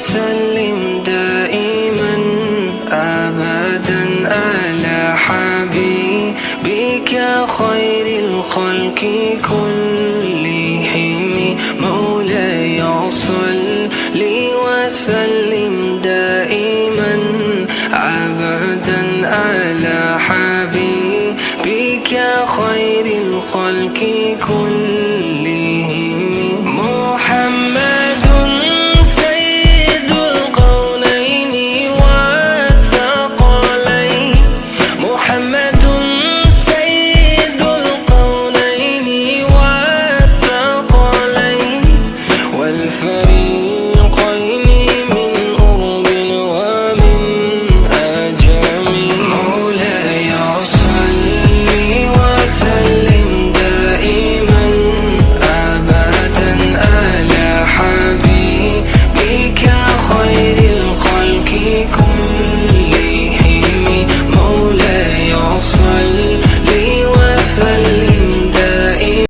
وسلم دائما أبدا على حبيبك خير الخلق كلهم. مولاي صل وسلم دائما أبدا على حبيبك خير الخلق كلهم.